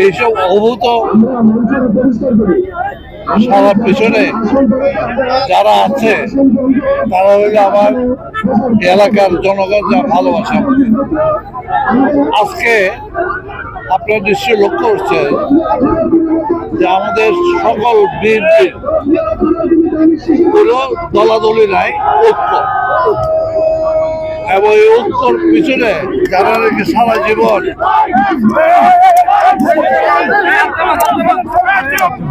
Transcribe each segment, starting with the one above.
এইসব অভূত সবার পিছনে যারা আছে তারা হইল আমার এলাকার জনগণ যা ভালোবাসা। আজকে আপনারা নিশ্চয়ই লক্ষ্য করছেন যে আমাদের সকল বিএনপি কোনো দলাদলি নাই, ঐক্য। এবং এই ঐক্যর পিছনে যারা নাকি সারা জীবন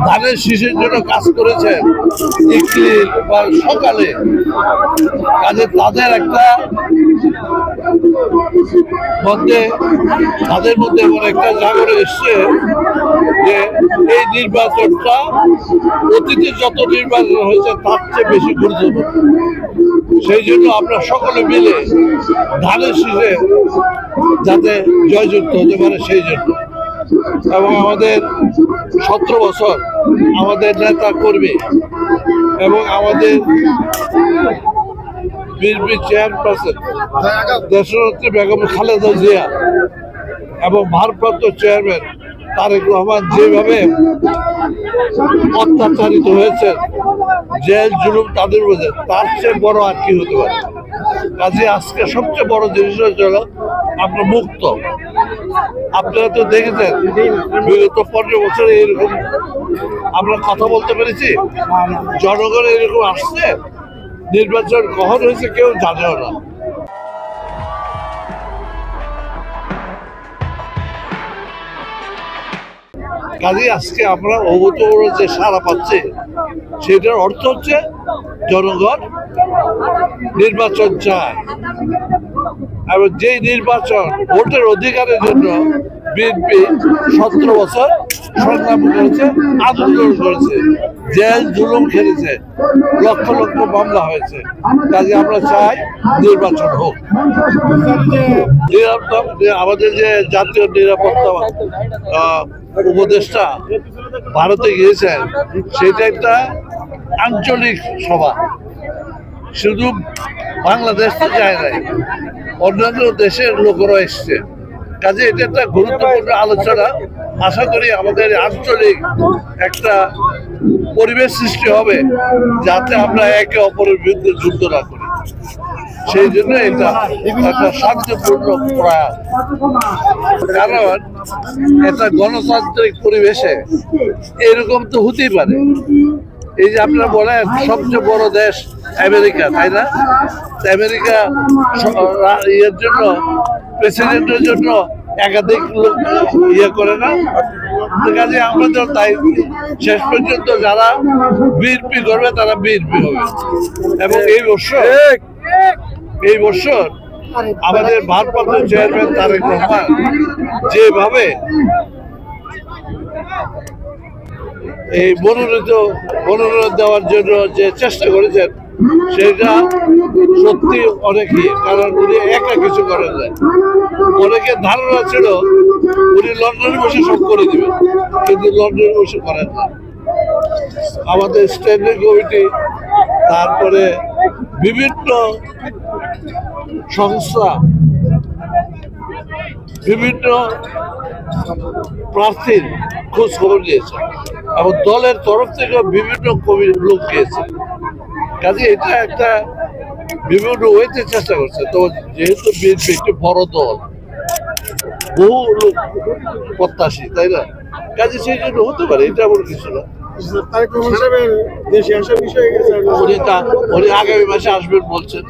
ধানের শীষের জন্য কাজ করেছেন বা সকালে কাজে তাদের একটা তাদের মধ্যে এমন একটা জাগরণ এসছে যে এই নির্বাচনটা অতীতে যত নির্বাচন হয়েছে তার চেয়ে বেশি গুরুত্বপূর্ণ। সেই জন্য আমরা সকলে মিলে ধানের শীষে যাতে জয়যুক্ত হতে পারে সেই জন্য। এবং আমাদের 17 বছর আমাদের নেতা কর্মী এবং আমাদের বিএনপি চেয়ারপারসন দেশনেত্রী বেগম খালেদা জিয়া এবং ভারপ্রাপ্ত চেয়ারম্যান তারেক রহমান যেভাবে অত্যাচারিত হয়েছে, জেল জুলুম তাদের মধ্যে, তার চেয়ে বড় আর কি হতে পারে। কাজে আজকে সবচেয়ে বড় জিনিস হচ্ছে আমরা মুক্ত। আপনারা তো দেখেছেন বিগত 15 বছরে এরকম আমরা কথা বলতে পেরেছি, জনগণ এরকম আসছে, নির্বাচন কখন হয়েছে কেউ জানেও না। কাজে আজকে আমরা অভূতপূর্ব যে সাড়া পাচ্ছি সেটার অর্থ হচ্ছে জনগণ নির্বাচন চায়। এবং যেই নির্বাচন ভোটের অধিকারের জন্য বিএনপি 17 বছর সংগ্রাম করেছে, আন্দোলন করেছে, জেল জুলুম খেলেছে, লক্ষ লক্ষ মামলা হয়েছে। কাজে আমরা চাই নির্বাচন হোক। আমাদের যে জাতীয় নিরাপত্তা উপদেষ্টা ভারতে গিয়েছেন, সেটা একটা আঞ্চলিক সভা, শুধু বাংলাদেশ তো যায় নাই, অন্যান্য দেশের লোকেরা এসছে। কাজে এটা একটা গুরুত্বপূর্ণ আলোচনা। আশা করি আমাদের আঞ্চলিক একটা পরিবেশ সৃষ্টি হবে যাতে আমরা একে অপরের বিরুদ্ধে যুদ্ধ না করি। সেই জন্য এটা একটা শান্তিপূর্ণ প্রয়াস। কারণ একটা গণতান্ত্রিক পরিবেশে এরকম তো হতেই পারে। এই যে আপনারা বলেন সবচেয়ে বড় দেশ আমেরিকা, তাই না? আমেরিকা ইয়ের জন্য, প্রেসিডেন্টের জন্য একাধিক লোক ইয়ে করে না। কাজে আমাদের তাই শেষ পর্যন্ত যারা বিএনপি করবে তারা বিএনপি হবে। এবং এই বছর আমাদের ভারপ্রাপ্ত চেয়ারম্যান তারেক রহমান যেভাবে এই মনোনয়ন দেওয়ার জন্য যে চেষ্টা করেছেন সেটা সত্যি অনেকই। কারণ উনি একা কিছু করেন যায়। অনেকের ধারণা ছিল উনি লন্ডনে বসে সব করে দিবেন, কিন্তু লন্ডনে বসে করেন না। আমাদের স্ট্যান্ডিং কমিটি, তারপরে বিভিন্ন সংস্থা, বিভিন্ন প্রার্থীর খোঁজ খবর নিয়েছে এবং দলের তরফ থেকে বিভিন্ন লোক গিয়েছে। কাজে এটা একটা বিভিন্ন ওয়েতে চেষ্টা করছে। তো যেহেতু বিএনপি একটি বড় দল, বহু লোক প্রত্যাশী, তাই না? কাজে সেই জন্য হতে পারে, এটা এমন কিছু না। উনি আগামী মাসে আসবেন বলছেন।